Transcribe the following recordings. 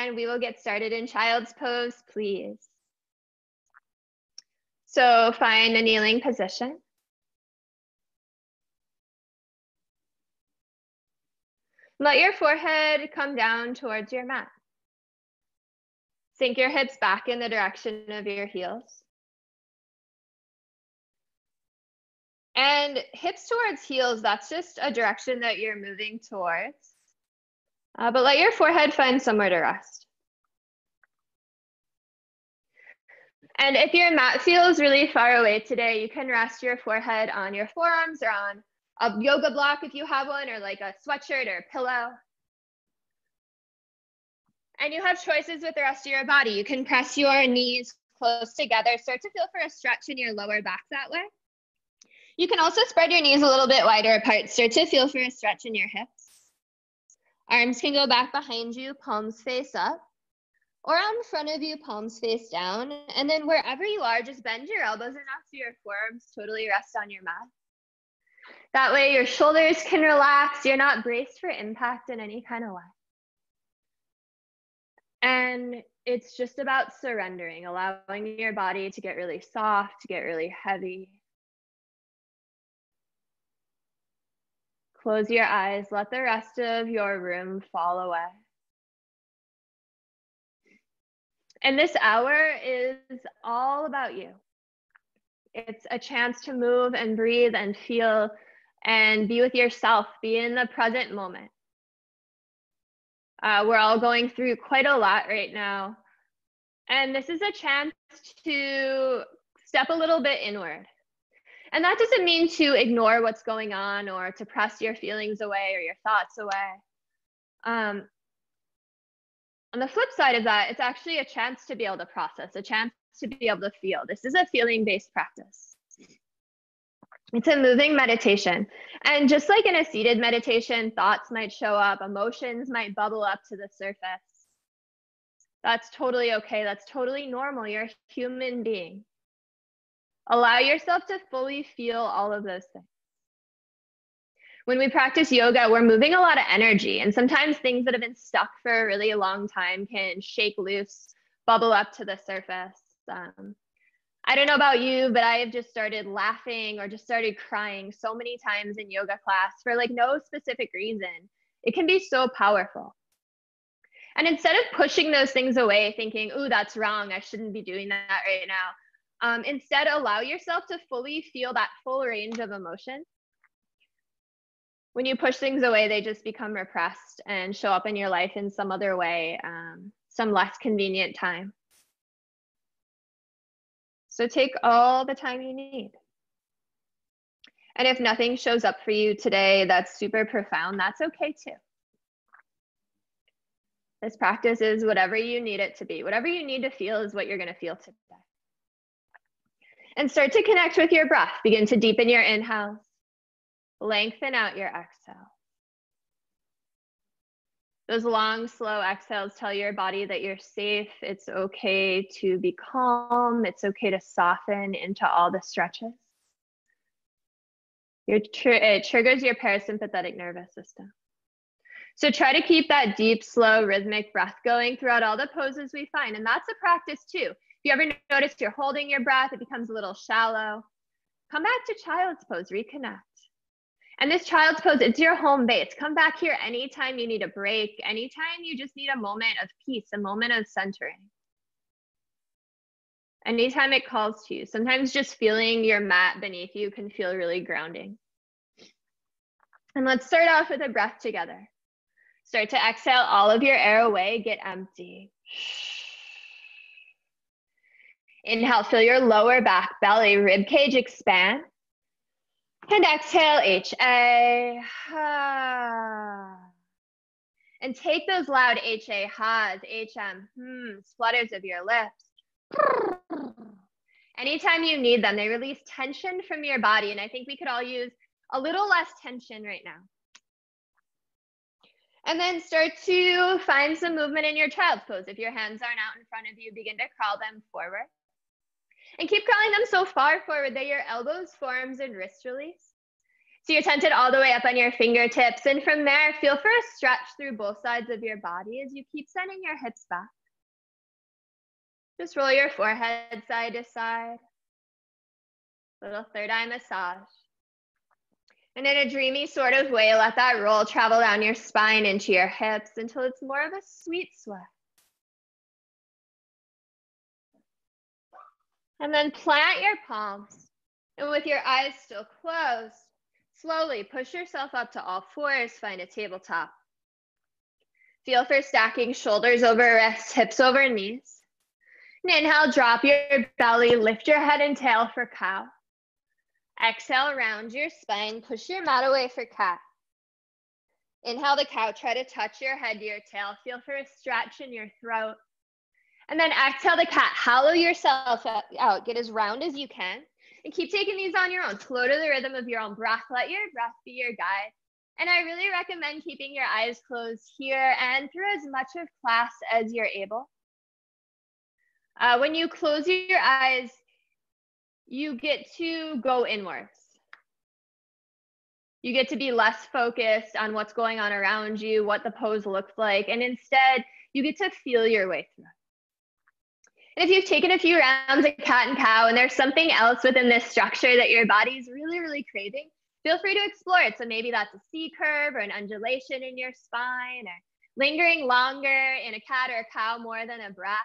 And we will get started in child's pose, please. So find a kneeling position. Let your forehead come down towards your mat. Sink your hips back in the direction of your heels. And hips towards heels, that's just a direction that you're moving towards. But let your forehead find somewhere to rest. And if your mat feels really far away today, you can rest your forehead on your forearms or on a yoga block if you have one, or like a sweatshirt or a pillow. And you have choices with the rest of your body. You can press your knees close together, start to feel for a stretch in your lower back that way. You can also spread your knees a little bit wider apart, start to feel for a stretch in your hips. Arms can go back behind you, palms face up, or out in front of you, palms face down. And then wherever you are, just bend your elbows enough so your forearms totally rest on your mat. That way your shoulders can relax. You're not braced for impact in any kind of way. And it's just about surrendering, allowing your body to get really soft, to get really heavy. Close your eyes, let the rest of your room fall away. And this hour is all about you. It's a chance to move and breathe and feel and be with yourself, be in the present moment. We're all going through quite a lot right now. And this is a chance to step a little bit inward. And that doesn't mean to ignore what's going on or to press your feelings away or your thoughts away. On the flip side of that, it's actually a chance to be able to process, a chance to be able to feel. This is a feeling-based practice. It's a moving meditation. And just like in a seated meditation, thoughts might show up, emotions might bubble up to the surface. That's totally okay. That's totally normal. You're a human being. Allow yourself to fully feel all of those things. When we practice yoga, we're moving a lot of energy, and sometimes things that have been stuck for a really long time can shake loose, bubble up to the surface. I don't know about you, but I have just started laughing or just started crying so many times in yoga class for like no specific reason. It can be so powerful. And instead of pushing those things away, thinking, ooh, that's wrong, I shouldn't be doing that right now. Instead, allow yourself to fully feel that full range of emotion. When you push things away, they just become repressed and show up in your life in some other way, some less convenient time. So take all the time you need. And if nothing shows up for you today that's super profound, that's okay too. This practice is whatever you need it to be. Whatever you need to feel is what you're going to feel today. And start to connect with your breath. Begin to deepen your inhales. Lengthen out your exhale. Those long, slow exhales tell your body that you're safe. It's okay to be calm. It's okay to soften into all the stretches. It triggers your parasympathetic nervous system. So try to keep that deep, slow, rhythmic breath going throughout all the poses we find. And that's a practice too. If you ever notice you're holding your breath, it becomes a little shallow. Come back to child's pose, reconnect. And this child's pose, it's your home base. Come back here anytime you need a break, anytime you just need a moment of peace, a moment of centering. Anytime it calls to you. Sometimes just feeling your mat beneath you can feel really grounding. And let's start off with a breath together. Start to exhale all of your air away, get empty. Inhale, feel your lower back, belly, rib cage expand. And exhale, HA. And take those loud HA, ha's, HM, splutters of your lips. Anytime you need them, they release tension from your body. And I think we could all use a little less tension right now. And then start to find some movement in your child's pose. If your hands aren't out in front of you, begin to crawl them forward. And keep crawling them so far forward that your elbows, forearms, and wrists release. So you're tented all the way up on your fingertips. And from there, feel for a stretch through both sides of your body as you keep sending your hips back. Just roll your forehead side to side. Little third eye massage. And in a dreamy sort of way, let that roll travel down your spine into your hips until it's more of a sweet sweat. And then plant your palms. And with your eyes still closed, slowly push yourself up to all fours, find a tabletop. Feel for stacking shoulders over wrists, hips over knees. And inhale, drop your belly, lift your head and tail for cow. Exhale, round your spine, push your mat away for cat. Inhale the cow, try to touch your head to your tail. Feel for a stretch in your throat. And then exhale the cat, hollow yourself out, get as round as you can. And keep taking these on your own. Flow to the rhythm of your own breath. Let your breath be your guide. And I really recommend keeping your eyes closed here and through as much of class as you're able. When you close your eyes, you get to go inwards. You get to be less focused on what's going on around you, what the pose looks like, and instead you get to feel your way through. And if you've taken a few rounds of cat and cow and there's something else within this structure that your body's really, really craving, feel free to explore it. So maybe that's a C curve or an undulation in your spine, or lingering longer in a cat or a cow more than a breath.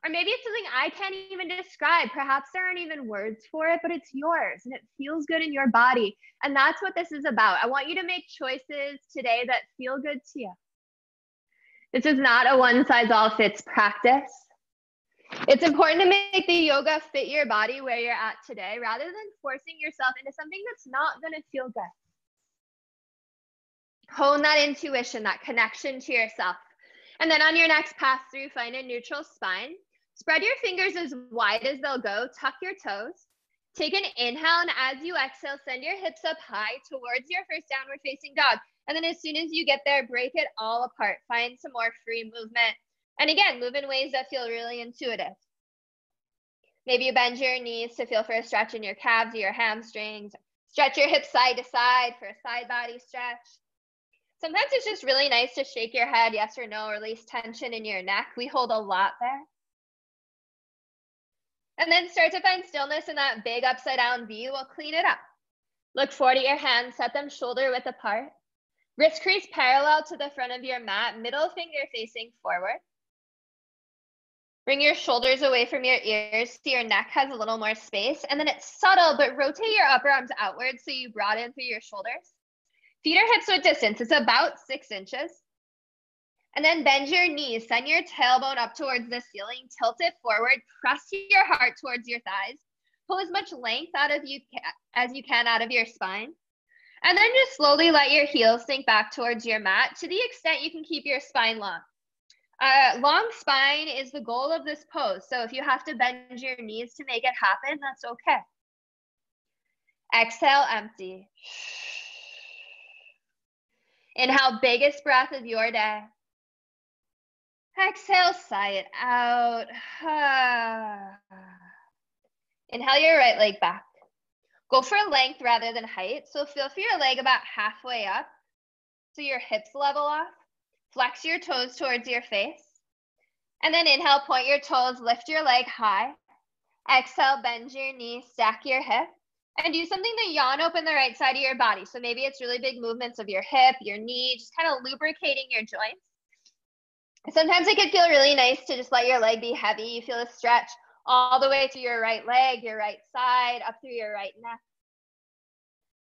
Or maybe it's something I can't even describe. Perhaps there aren't even words for it, but it's yours and it feels good in your body. And that's what this is about. I want you to make choices today that feel good to you. This is not a one-size-all-fits practice. It's important to make the yoga fit your body where you're at today, rather than forcing yourself into something that's not going to feel good. Hone that intuition, that connection to yourself. And then on your next pass through, find a neutral spine. Spread your fingers as wide as they'll go. Tuck your toes. Take an inhale, and as you exhale, send your hips up high towards your first downward facing dog. And then as soon as you get there, break it all apart. Find some more free movement. And again, move in ways that feel really intuitive. Maybe you bend your knees to feel for a stretch in your calves or your hamstrings. Stretch your hips side to side for a side body stretch. Sometimes it's just really nice to shake your head, yes or no, release tension in your neck. We hold a lot there. And then start to find stillness in that big upside down V. We'll clean it up. Look forward at your hands, set them shoulder width apart. Wrist crease parallel to the front of your mat, middle finger facing forward. Bring your shoulders away from your ears so your neck has a little more space. And then it's subtle, but rotate your upper arms outwards so you broaden through your shoulders. Feet are hips width distance. It's about 6 inches. And then bend your knees. Send your tailbone up towards the ceiling. Tilt it forward. Press your heart towards your thighs. Pull as much length as you can out of your spine. And then just slowly let your heels sink back towards your mat to the extent you can keep your spine long. Long spine is the goal of this pose. So if you have to bend your knees to make it happen, that's okay. Exhale, empty. Inhale, biggest breath of your day. Exhale, sigh it out. Inhale your right leg back. Go for length rather than height. So feel for your leg about halfway up so your hips level off. Flex your toes towards your face. And then inhale, point your toes, lift your leg high. Exhale, bend your knee, stack your hip. And do something to yawn open the right side of your body. So maybe it's really big movements of your hip, your knee, just kind of lubricating your joints. Sometimes it can feel really nice to just let your leg be heavy. You feel a stretch all the way through your right leg, your right side, up through your right neck.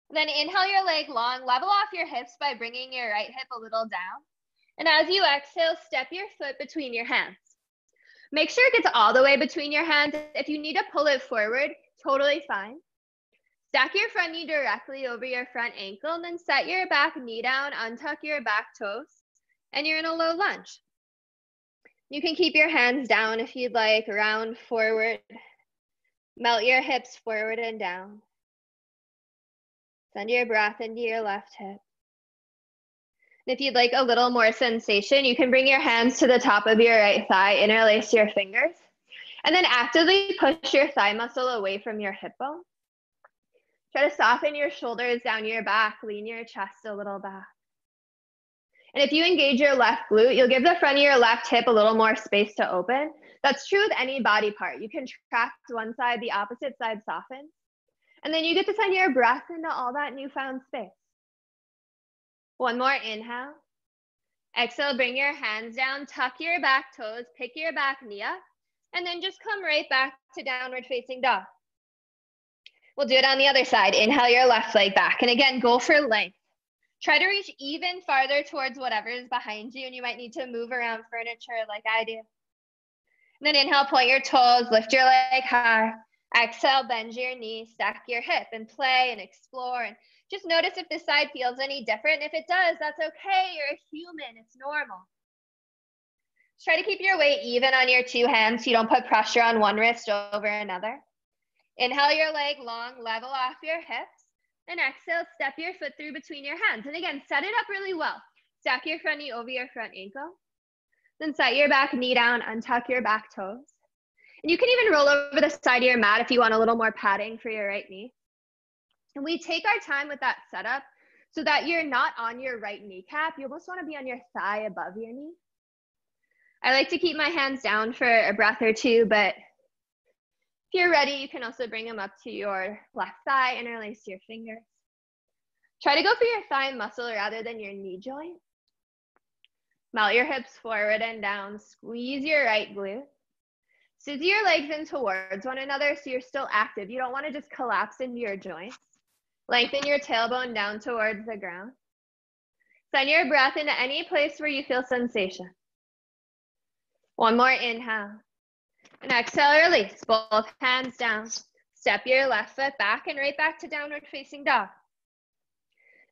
Then inhale your leg long, level off your hips by bringing your right hip a little down. And as you exhale, step your foot between your hands. Make sure it gets all the way between your hands. If you need to pull it forward, totally fine. Stack your front knee directly over your front ankle, and then set your back knee down, untuck your back toes, and you're in a low lunge. You can keep your hands down if you'd like, round forward. Melt your hips forward and down. Send your breath into your left hip. If you'd like a little more sensation, you can bring your hands to the top of your right thigh, interlace your fingers, and then actively push your thigh muscle away from your hip bone. Try to soften your shoulders down your back, lean your chest a little back. And if you engage your left glute, you'll give the front of your left hip a little more space to open. That's true with any body part. You contract one side, the opposite side softens. And then you get to send your breath into all that newfound space. One more inhale. Exhale, bring your hands down, tuck your back toes, pick your back knee up, and then just come right back to downward facing dog. We'll do it on the other side. Inhale your left leg back. And again, go for length. Try to reach even farther towards whatever is behind you, and you might need to move around furniture like I do. And then inhale, point your toes, lift your leg high. Exhale, bend your knee, stack your hip, and play and explore. And just notice if this side feels any different. If it does, that's okay. You're a human. It's normal. Try to keep your weight even on your two hands so you don't put pressure on one wrist over another. Inhale your leg long, level off your hips. And exhale, step your foot through between your hands. And again, set it up really well. Stack your front knee over your front ankle. Then set your back knee down, untuck your back toes. And you can even roll over the side of your mat if you want a little more padding for your right knee. And we take our time with that setup so that you're not on your right kneecap. You almost want to be on your thigh above your knee. I like to keep my hands down for a breath or two, but if you're ready, you can also bring them up to your left thigh, interlace your fingers. Try to go for your thigh muscle rather than your knee joint. Melt your hips forward and down. Squeeze your right glute. Scissor your legs in towards one another so you're still active. You don't want to just collapse into your joints. Lengthen your tailbone down towards the ground. Send your breath into any place where you feel sensation. One more inhale. And exhale, release. Both hands down. Step your left foot back and right back to downward facing dog.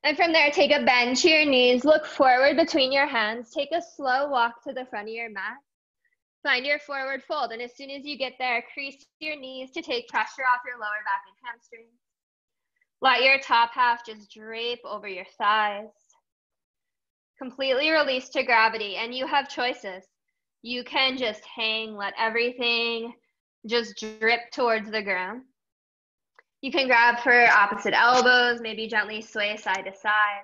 And from there, take a bend to your knees. Look forward between your hands. Take a slow walk to the front of your mat. Find your forward fold. And as soon as you get there, crease your knees to take pressure off your lower back and hamstrings. Let your top half just drape over your thighs. Completely release to gravity. And you have choices. You can just hang, let everything just drip towards the ground. You can grab for opposite elbows, maybe gently sway side to side.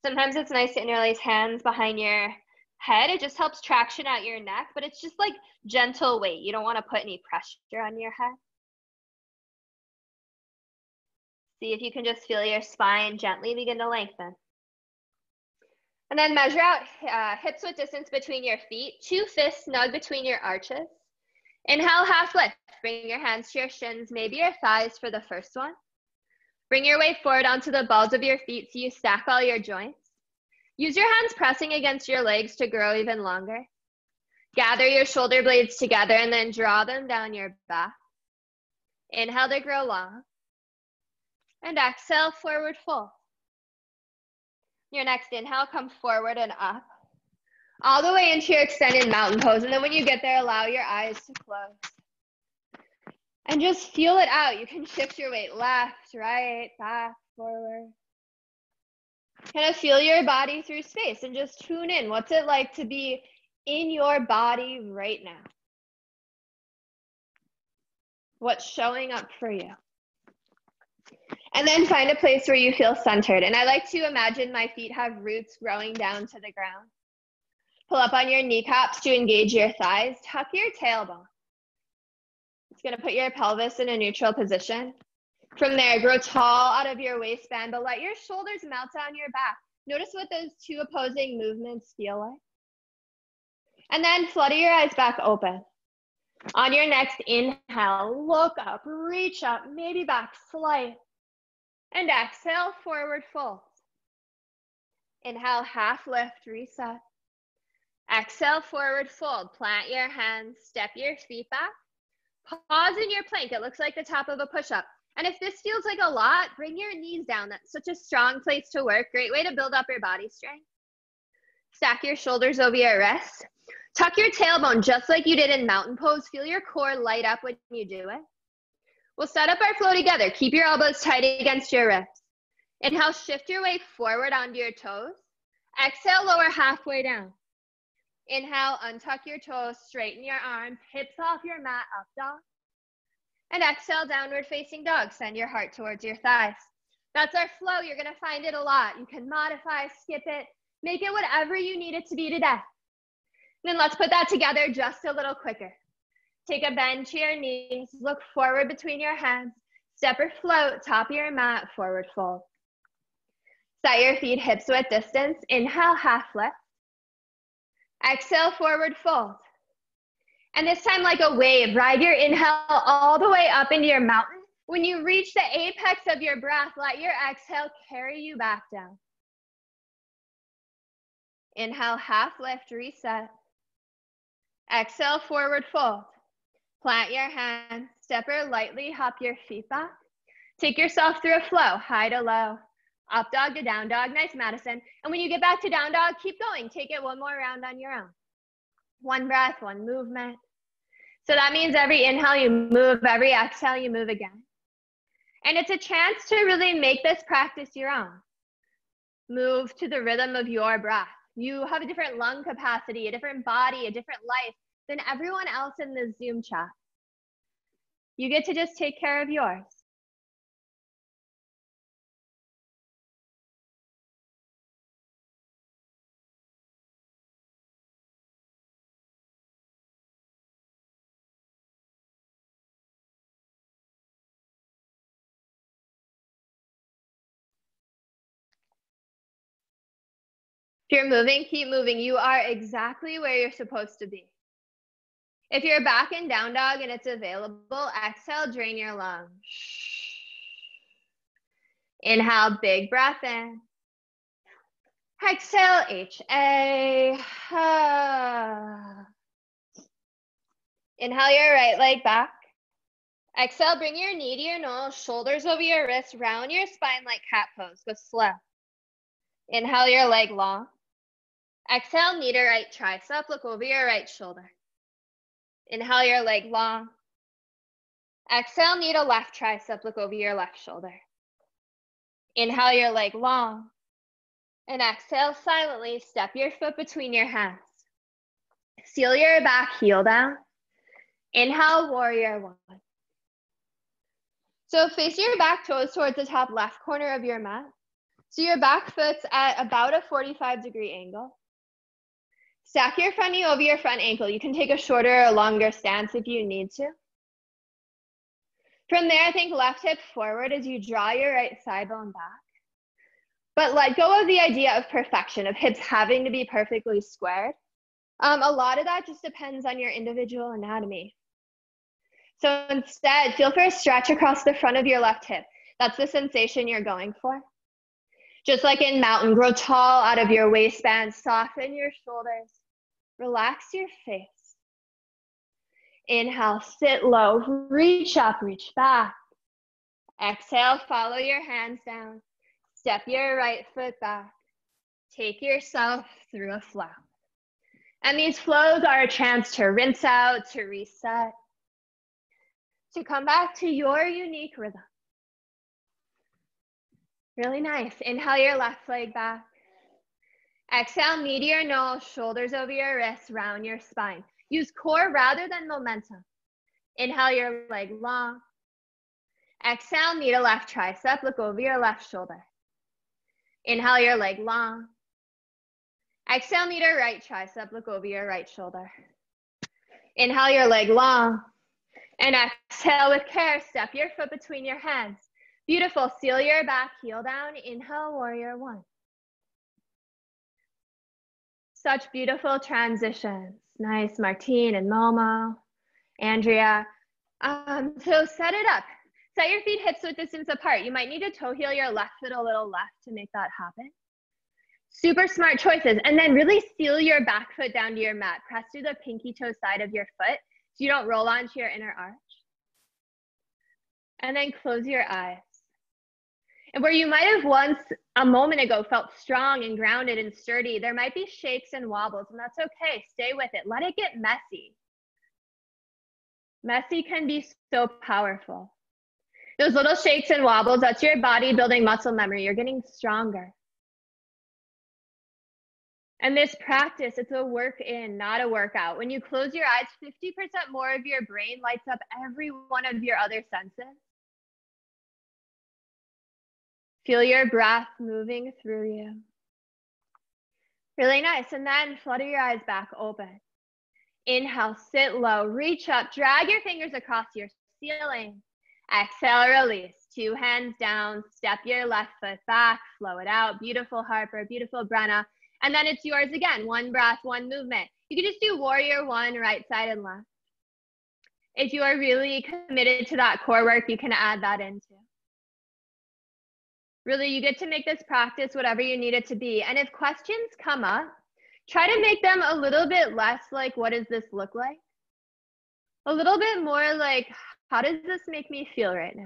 Sometimes it's nice to interlace hands behind your head. It just helps traction out your neck, but it's just like gentle weight. You don't want to put any pressure on your head. See if you can just feel your spine gently begin to lengthen. And then measure out hips width distance between your feet. 2 fists snug between your arches. Inhale, half lift. Bring your hands to your shins, maybe your thighs for the first one. Bring your weight forward onto the balls of your feet so you stack all your joints. Use your hands pressing against your legs to grow even longer. Gather your shoulder blades together and then draw them down your back. Inhale to grow long. And exhale, forward fold. Your next inhale, come forward and up. All the way into your extended mountain pose. And then when you get there, allow your eyes to close. And just feel it out. You can shift your weight left, right, back, forward. Kind of feel your body through space and just tune in. What's it like to be in your body right now? What's showing up for you? And then find a place where you feel centered. And I like to imagine my feet have roots growing down to the ground. Pull up on your kneecaps to engage your thighs. Tuck your tailbone. It's going to put your pelvis in a neutral position. From there, grow tall out of your waistband, but let your shoulders melt down your back. Notice what those two opposing movements feel like. And then flutter your eyes back open. On your next inhale, look up, reach up, maybe back slight. And exhale, forward fold. Inhale, half lift, reset. Exhale, forward fold. Plant your hands, step your feet back. Pause in your plank. It looks like the top of a push-up. And if this feels like a lot, bring your knees down. That's such a strong place to work. Great way to build up your body strength. Stack your shoulders over your wrists. Tuck your tailbone just like you did in mountain pose. Feel your core light up when you do it. We'll set up our flow together. Keep your elbows tight against your wrists. Inhale, shift your weight forward onto your toes. Exhale, lower halfway down. Inhale, untuck your toes, straighten your arms, hips off your mat, up dog. And exhale, downward facing dog. Send your heart towards your thighs. That's our flow. You're going to find it a lot. You can modify, skip it, make it whatever you need it to be today. Then let's put that together just a little quicker. Take a bend to your knees, look forward between your hands, step or float, top of your mat, forward fold. Set your feet hips width distance. Inhale, half lift. Exhale, forward fold. And this time, like a wave, ride your inhale all the way up into your mountain. When you reach the apex of your breath, let your exhale carry you back down. Inhale, half lift, reset. Exhale, forward fold. Plant your hands, step or lightly hop your feet back. Take yourself through a flow, high to low, up dog to down dog, nice Madison. And when you get back to down dog, keep going. Take it one more round on your own. One breath, one movement. So that means every inhale you move, every exhale you move again. And it's a chance to really make this practice your own. Move to the rhythm of your breath. You have a different lung capacity, a different body, a different life than everyone else in this Zoom chat. You get to just take care of yours. If you're moving, keep moving. You are exactly where you're supposed to be. If you're back in down dog and it's available, exhale, drain your lungs. Inhale, big breath in. Exhale, HA. Inhale your right leg back. Exhale, bring your knee to your nose, shoulders over your wrists, round your spine like cat pose. Go slow. Inhale your leg long. Exhale, knee to right tricep, look over your right shoulder. Inhale your leg long. Exhale, knee to left tricep, look over your left shoulder. Inhale your leg long. And exhale, silently step your foot between your hands. Seal your back heel down. Inhale, warrior one. So face your back toes towards the top left corner of your mat. So your back foot's at about a 45-degree angle. Stack your front knee over your front ankle. You can take a shorter or longer stance if you need to. From there, think left hip forward as you draw your right thigh bone back. But let go of the idea of perfection, of hips having to be perfectly squared. A lot of that just depends on your individual anatomy. So instead, feel for a stretch across the front of your left hip. That's the sensation you're going for. Just like in mountain, grow tall out of your waistband, soften your shoulders, relax your face. Inhale, sit low, reach up, reach back. Exhale, follow your hands down. Step your right foot back. Take yourself through a flow. And these flows are a chance to rinse out, to reset, to come back to your unique rhythm. Really nice. Inhale your left leg back. Exhale, knee to your nose, shoulders over your wrists, round your spine. Use core rather than momentum. Inhale your leg long. Exhale, knee to left tricep, look over your left shoulder. Inhale your leg long. Exhale, knee to right tricep, look over your right shoulder. Inhale your leg long. And exhale with care, step your foot between your hands. Beautiful, seal your back heel down. Inhale, warrior one. Such beautiful transitions. Nice, Martine and Momo, Andrea. So set it up. Set your feet hips width distance apart. You might need to toe heel your left foot a little left to make that happen. Super smart choices. And then really seal your back foot down to your mat. Press through the pinky toe side of your foot so you don't roll onto your inner arch. And then close your eyes. And where you might have once, a moment ago, felt strong and grounded and sturdy, there might be shakes and wobbles, and that's okay. Stay with it. Let it get messy. Messy can be so powerful. Those little shakes and wobbles, that's your body building muscle memory. You're getting stronger. And this practice, it's a work in, not a workout. When you close your eyes, 50% more of your brain lights up every one of your other senses. Feel your breath moving through you. Really nice. And then flutter your eyes back open. Inhale, sit low, reach up, drag your fingers across your ceiling. Exhale, release. 2 hands down, step your left foot back, flow it out. Beautiful Harper, beautiful Brenna. And then it's yours again. 1 breath, 1 movement. You can just do warrior 1, right side and left. If you are really committed to that core work, you can add that in too. Really, you get to make this practice whatever you need it to be. And if questions come up, try to make them a little bit less like, what does this look like? A little bit more like, how does this make me feel right now?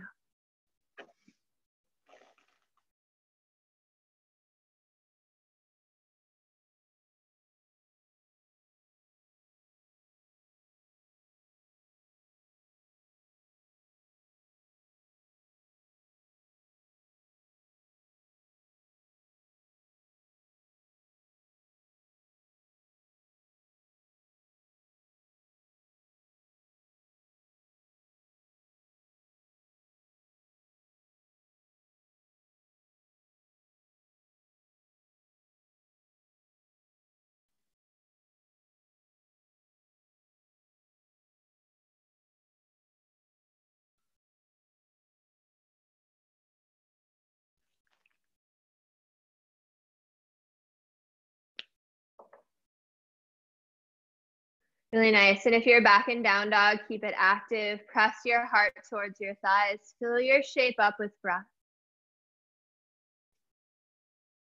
Really nice. And if you're back in down dog, keep it active. Press your heart towards your thighs. Fill your shape up with breath.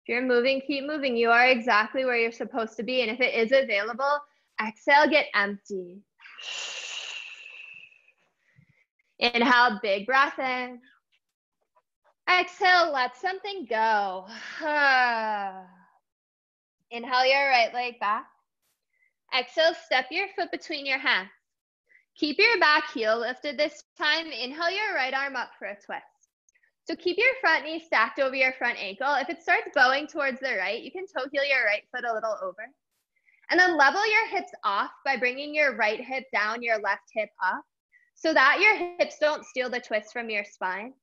If you're moving, keep moving. You are exactly where you're supposed to be. And if it is available, exhale, get empty. Inhale, big breath in. Exhale, let something go. Inhale your right leg back. Exhale, step your foot between your hands. Keep your back heel lifted this time. Inhale your right arm up for a twist. So keep your front knee stacked over your front ankle. If it starts bowing towards the right, you can toe heel your right foot a little over. And then level your hips off by bringing your right hip down, your left hip up, so that your hips don't steal the twist from your spine.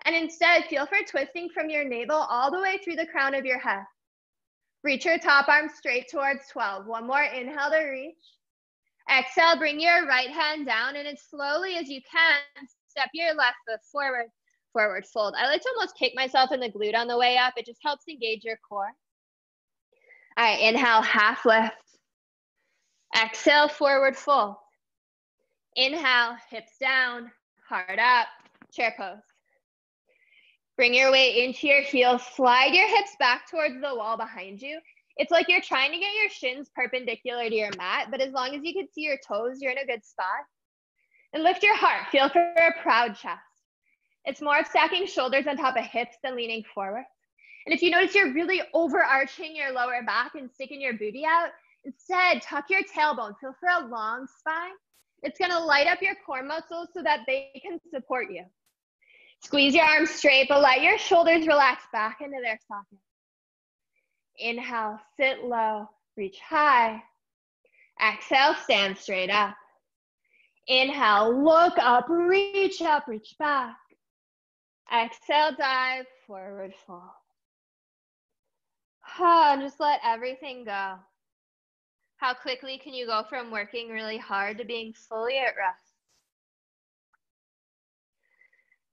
And instead, feel for twisting from your navel all the way through the crown of your head. Reach your top arm straight towards 12. One more, inhale to reach. Exhale, bring your right hand down, and as slowly as you can, step your left foot forward, forward fold. I like to almost kick myself in the glute on the way up. It just helps engage your core. All right, inhale, half lift. Exhale, forward fold. Inhale, hips down, heart up, chair pose. Bring your weight into your heels, slide your hips back towards the wall behind you. It's like you're trying to get your shins perpendicular to your mat, but as long as you can see your toes, you're in a good spot. And lift your heart, feel for a proud chest. It's more of stacking shoulders on top of hips than leaning forward. And if you notice you're really overarching your lower back and sticking your booty out, instead tuck your tailbone, feel for a long spine. It's gonna light up your core muscles so that they can support you. Squeeze your arms straight, but let your shoulders relax back into their socket. Inhale, sit low, reach high. Exhale, stand straight up. Inhale, look up, reach back. Exhale, dive, forward fold. And just let everything go. How quickly can you go from working really hard to being fully at rest?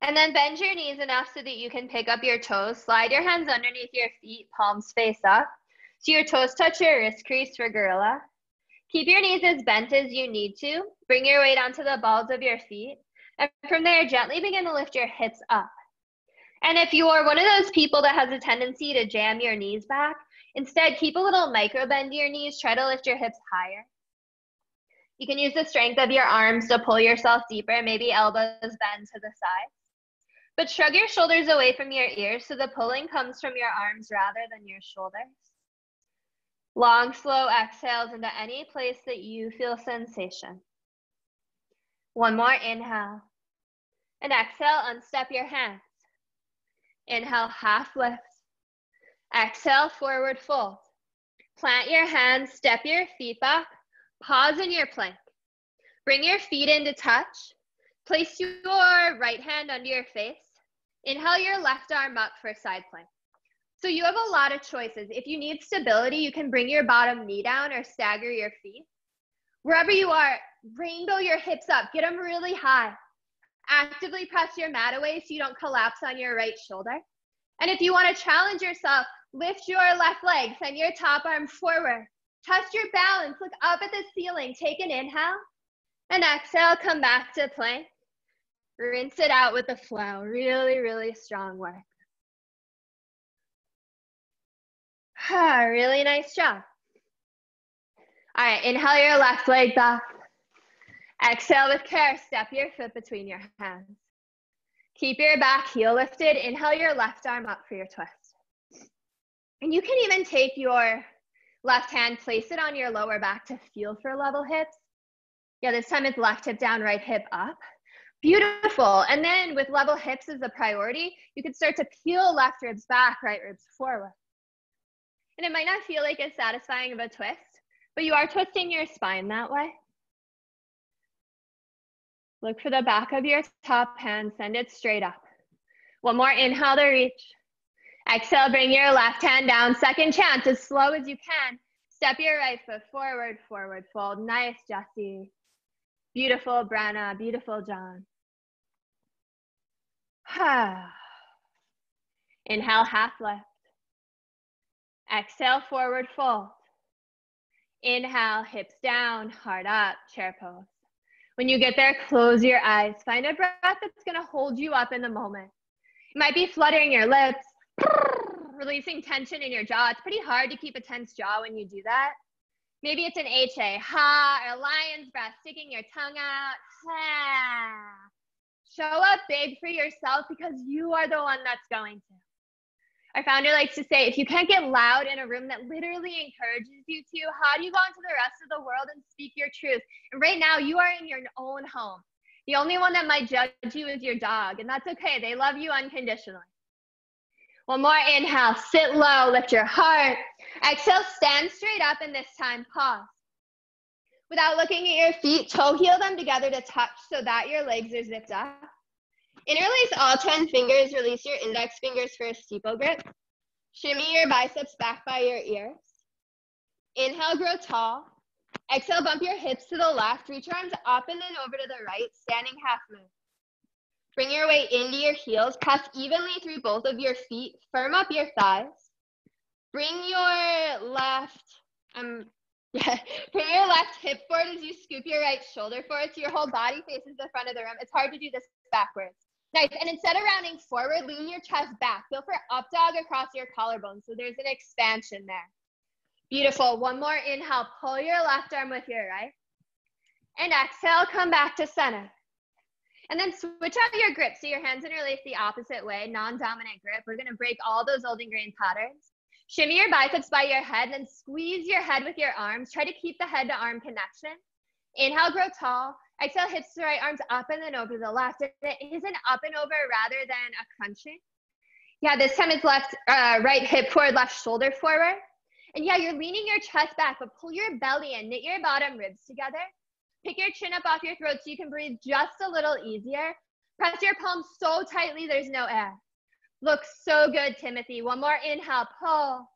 And then bend your knees enough so that you can pick up your toes. Slide your hands underneath your feet, palms face up. So your toes touch your wrist crease for gorilla. Keep your knees as bent as you need to. Bring your weight onto the balls of your feet. And from there, gently begin to lift your hips up. And if you are one of those people that has a tendency to jam your knees back, instead keep a little micro bend to your knees. Try to lift your hips higher. You can use the strength of your arms to pull yourself deeper, maybe elbows bend to the side. But shrug your shoulders away from your ears so the pulling comes from your arms rather than your shoulders. Long, slow exhales into any place that you feel sensation. One more inhale. And exhale, unstep your hands. Inhale, half lift. Exhale, forward fold. Plant your hands, step your feet back, pause in your plank. Bring your feet into touch. Place your right hand under your face. Inhale your left arm up for side plank. So you have a lot of choices. If you need stability, you can bring your bottom knee down or stagger your feet. Wherever you are, rainbow your hips up. Get them really high. Actively press your mat away so you don't collapse on your right shoulder. And if you want to challenge yourself, lift your left leg, send your top arm forward. Touch your balance, look up at the ceiling. Take an inhale and exhale, come back to plank. Rinse it out with the flow. Really, really strong work. Really nice job. All right, inhale your left leg back. Exhale with care, step your foot between your hands. Keep your back heel lifted. Inhale your left arm up for your twist. And you can even take your left hand, place it on your lower back to feel for level hips. Yeah, this time it's left hip down, right hip up. Beautiful. And then with level hips as a priority, you can start to peel left ribs back, right ribs forward. And it might not feel like as satisfying of a twist, but you are twisting your spine that way. Look for the back of your top hand, send it straight up. One more inhale to reach. Exhale, bring your left hand down. Second chance, as slow as you can. Step your right foot forward, forward fold. Nice, Jessie. Beautiful, Brenna. Beautiful, John. Inhale, half lift. Exhale, forward fold. Inhale, hips down, heart up, chair pose. When you get there, close your eyes. Find a breath that's going to hold you up in the moment. It might be fluttering your lips, releasing tension in your jaw. It's pretty hard to keep a tense jaw when you do that. Maybe it's an HA, ha, or a lion's breath, sticking your tongue out, ha. Show up big for yourself because you are the one that's going to. Our founder likes to say, if you can't get loud in a room that literally encourages you to, how do you go into the rest of the world and speak your truth? And right now, you are in your own home. The only one that might judge you is your dog, and that's okay. They love you unconditionally. One more inhale, sit low, lift your heart. Exhale, stand straight up, and this time, pause. Without looking at your feet, toe heel them together to touch so that your legs are zipped up. Interlace all 10 fingers, release your index fingers for a steeple grip. Shimmy your biceps back by your ears. Inhale, grow tall. Exhale, bump your hips to the left, reach your arms up and then over to the right, standing half moon. Bring your weight into your heels, press evenly through both of your feet, firm up your thighs. Bring your left hip forward as you scoop your right shoulder forward so your whole body faces the front of the room. It's hard to do this backwards. Nice, and instead of rounding forward, lean your chest back. Feel for up dog across your collarbone, so there's an expansion there. Beautiful, one more inhale, pull your left arm with your right. And exhale, come back to center. And then switch out your grip, so your hands interlace the opposite way, non-dominant grip. We're gonna break all those old ingrained patterns. Shimmy your biceps by your head, then squeeze your head with your arms. Try to keep the head to arm connection. Inhale, grow tall. Exhale, hips to right, arms up and then over to the left. And it is an up and over rather than a crunching. Yeah, this time it's right hip forward, left shoulder forward. And yeah, you're leaning your chest back, but pull your belly in, knit your bottom ribs together. Pick your chin up off your throat so you can breathe just a little easier. Press your palms so tightly there's no air. Looks so good, Timothy. One more inhale, pull.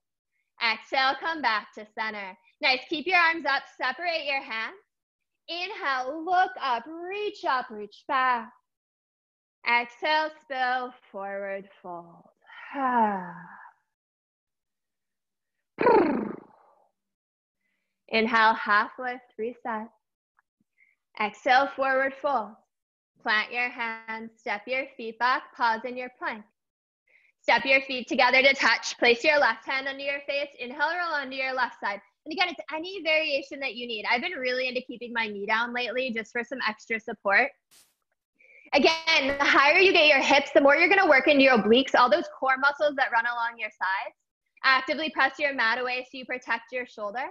Exhale, come back to center. Nice, keep your arms up, separate your hands. Inhale, look up, reach back. Exhale, spill, forward fold. Inhale, half lift, reset. Exhale, forward fold. Plant your hands, step your feet back, pause in your plank. Step your feet together to touch. Place your left hand under your face. Inhale, roll onto your left side. And again, it's any variation that you need. I've been really into keeping my knee down lately just for some extra support. Again, the higher you get your hips, the more you're gonna work into your obliques, all those core muscles that run along your sides. Actively press your mat away so you protect your shoulder.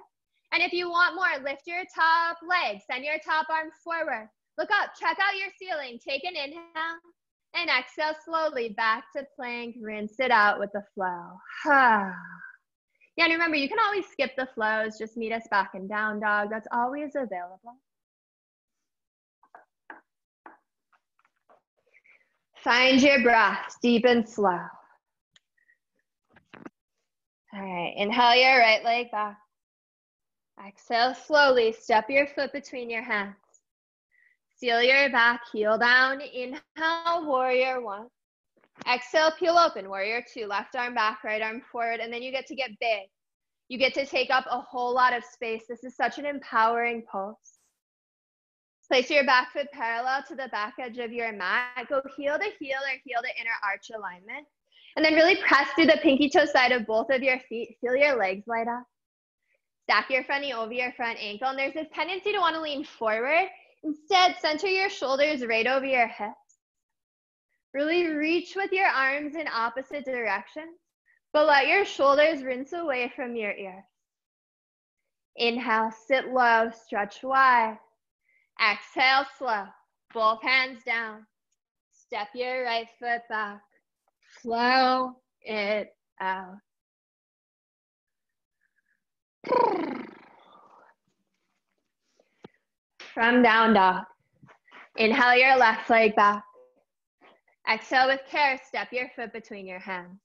And if you want more, lift your top leg, send your top arm forward. Look up, check out your ceiling. Take an inhale and exhale slowly back to plank. Rinse it out with the flow. Yeah, and remember, you can always skip the flows, just meet us back in down dog. That's always available. Find your breath, deep and slow. All right, inhale your right leg back. Exhale slowly, step your foot between your hands. Seal your back, heel down. Inhale, warrior one. Exhale, peel open, warrior two. Left arm back, right arm forward, and then you get to get big. You get to take up a whole lot of space. This is such an empowering pose. Place your back foot parallel to the back edge of your mat. Go heel to heel or heel to inner arch alignment. And then really press through the pinky toe side of both of your feet. Feel your legs light up. Stack your front knee over your front ankle. And there's this tendency to want to lean forward. Instead, center your shoulders right over your hips. Really reach with your arms in opposite directions, but let your shoulders rinse away from your ears. Inhale, sit low, stretch wide. Exhale, slow. Both hands down. Step your right foot back. Flow it out. From down dog. Inhale your left leg back. Exhale with care, step your foot between your hands.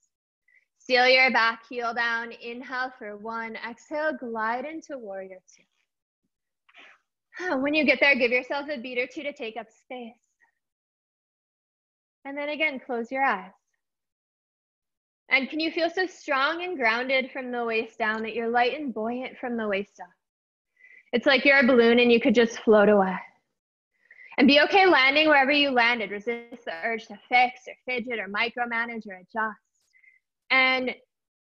Seal your back, heel down. Inhale for one. Exhale, glide into warrior two. When you get there, give yourself a beat or two to take up space. And then again, close your eyes. And can you feel so strong and grounded from the waist down that you're light and buoyant from the waist up? It's like you're a balloon and you could just float away. And be okay landing wherever you landed. Resist the urge to fix or fidget or micromanage or adjust. And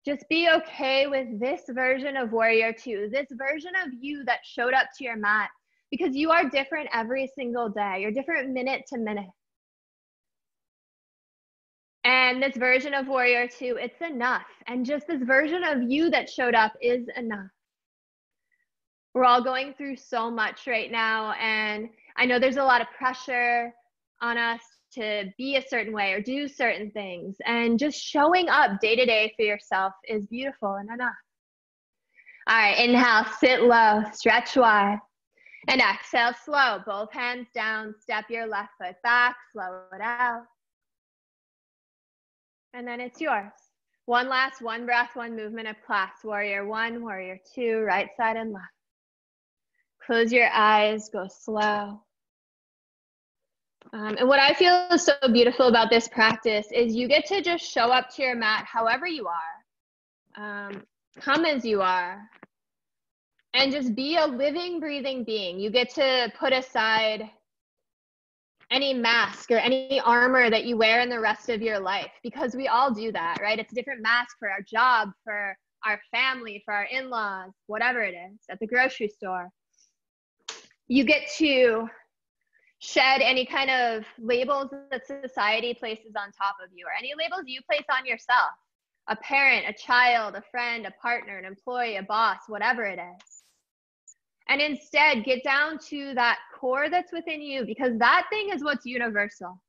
just be okay with this version of warrior two, this version of you that showed up to your mat, because you are different every single day. You're different minute to minute. And this version of warrior two, it's enough. And just this version of you that showed up is enough. We're all going through so much right now, and I know there's a lot of pressure on us to be a certain way or do certain things, and just showing up day to day for yourself is beautiful and enough. All right, inhale, sit low, stretch wide, and exhale, slow. Both hands down, step your left foot back, slow it out. And then it's yours. One breath, one movement of class. Warrior one, warrior two, right side and left. Close your eyes, go slow. And what I feel is so beautiful about this practice is you get to just show up to your mat however you are. Come as you are. And just be a living, breathing being. You get to put aside any mask or any armor that you wear in the rest of your life, because we all do that, right? It's a different mask for our job, for our family, for our in-laws, whatever it is, at the grocery store. You get to shed any kind of labels that society places on top of you, or any labels you place on yourself, a parent, a child, a friend, a partner, an employee, a boss, whatever it is. And instead get down to that core that's within you, because that thing is what's universal.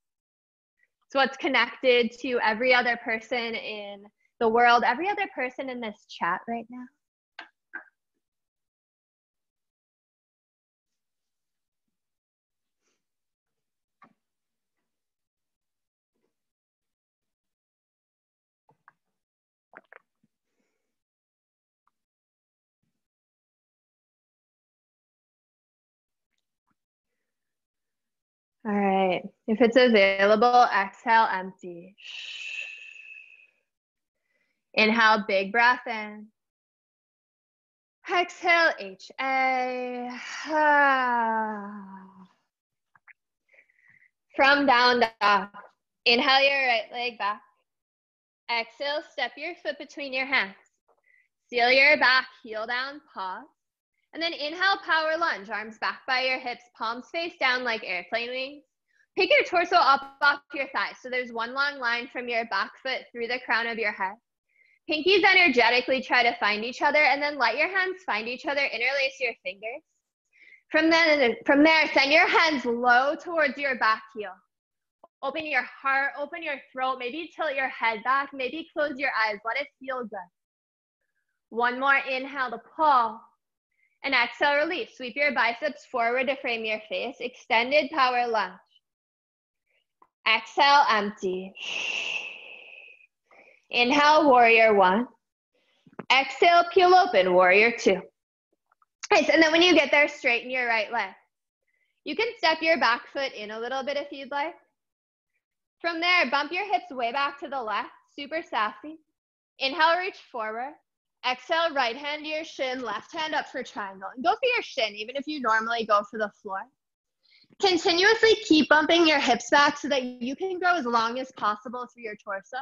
It's what's connected to every other person in the world, every other person in this chat right now. All right, if it's available, exhale, empty. Inhale, big breath in. Exhale, HA. From down dog. Inhale your right leg back. Exhale, step your foot between your hands. Seal your back, heel down, pause. And then inhale, power lunge, arms back by your hips, palms face down like airplane wings. Pick your torso up off your thighs. So there's one long line from your back foot through the crown of your head. Pinkies energetically try to find each other, and then let your hands find each other, interlace your fingers. From there, send your hands low towards your back heel. Open your heart, open your throat, maybe tilt your head back, maybe close your eyes, let it feel good. One more inhale to pull. And exhale, release. Sweep your biceps forward to frame your face. Extended power lunge. Exhale, empty. Inhale, warrior one. Exhale, peel open, warrior two. Nice, and then when you get there, straighten your right leg. You can step your back foot in a little bit if you'd like. From there, bump your hips way back to the left, super sassy. Inhale, reach forward. Exhale, right hand to your shin, left hand up for triangle. And go for your shin, even if you normally go for the floor. Continuously keep bumping your hips back so that you can grow as long as possible through your torso.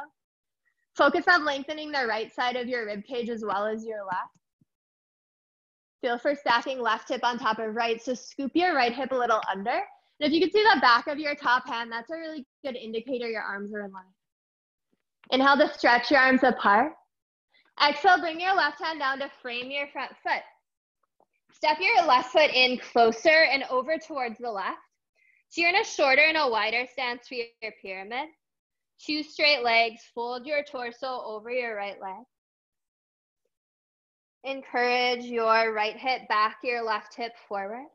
Focus on lengthening the right side of your rib cage as well as your left. Feel for stacking left hip on top of right, so scoop your right hip a little under. And if you can see the back of your top hand, that's a really good indicator your arms are in line. Inhale to stretch your arms apart. Exhale, bring your left hand down to frame your front foot. Step your left foot in closer and over towards the left. So you're in a shorter and a wider stance for your pyramid. Two straight legs, fold your torso over your right leg. Encourage your right hip back, your left hip forward.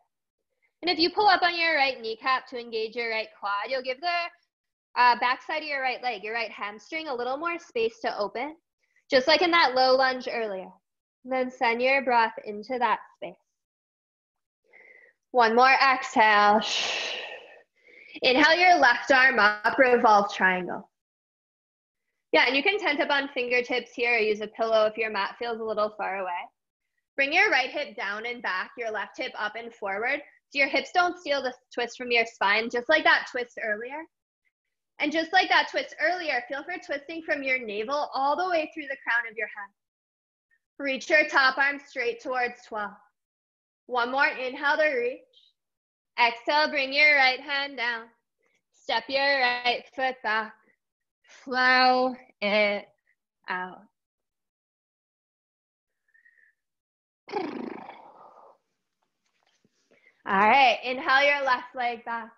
And if you pull up on your right kneecap to engage your right quad, you'll give the back side of your right leg, your right hamstring, a little more space to open, just like in that low lunge earlier. And then send your breath into that space. One more exhale. Inhale your left arm up, revolve triangle. Yeah, and you can tent up on fingertips here or use a pillow if your mat feels a little far away. Bring your right hip down and back, your left hip up and forward, so your hips don't steal the twist from your spine, just like that twist earlier. And just like that twist earlier, feel for twisting from your navel all the way through the crown of your head. Reach your top arm straight towards 12. One more inhale to reach. Exhale, bring your right hand down. Step your right foot back. Flow it out. All right, inhale your left leg back.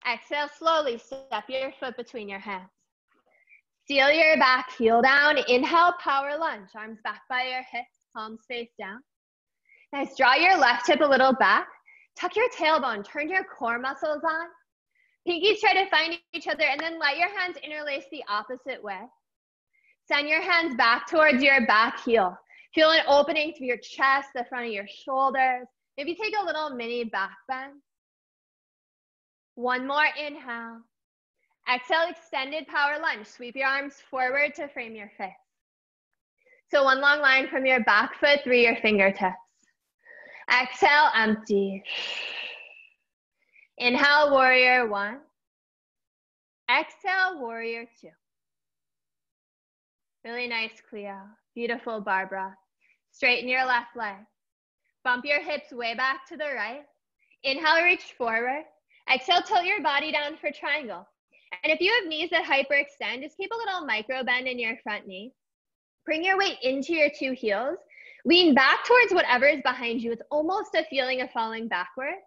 Exhale, slowly step your foot between your hands. Seal your back, heel down. Inhale, power lunge. Arms back by your hips, palms face down. Nice, draw your left hip a little back. Tuck your tailbone, turn your core muscles on. Pinkies try to find each other and then let your hands interlace the opposite way. Send your hands back towards your back heel. Feel an opening through your chest, the front of your shoulders. Maybe take a little mini back bend. One more inhale. Exhale, extended power lunge. Sweep your arms forward to frame your face. So one long line from your back foot through your fingertips. Exhale, empty. Inhale, warrior one. Exhale, warrior two. Really nice, Cleo. Beautiful, Barbara. Straighten your left leg. Bump your hips way back to the right. Inhale, reach forward. Exhale, tilt your body down for triangle. And if you have knees that hyperextend, just keep a little micro bend in your front knee. Bring your weight into your two heels. Lean back towards whatever is behind you. It's almost a feeling of falling backwards.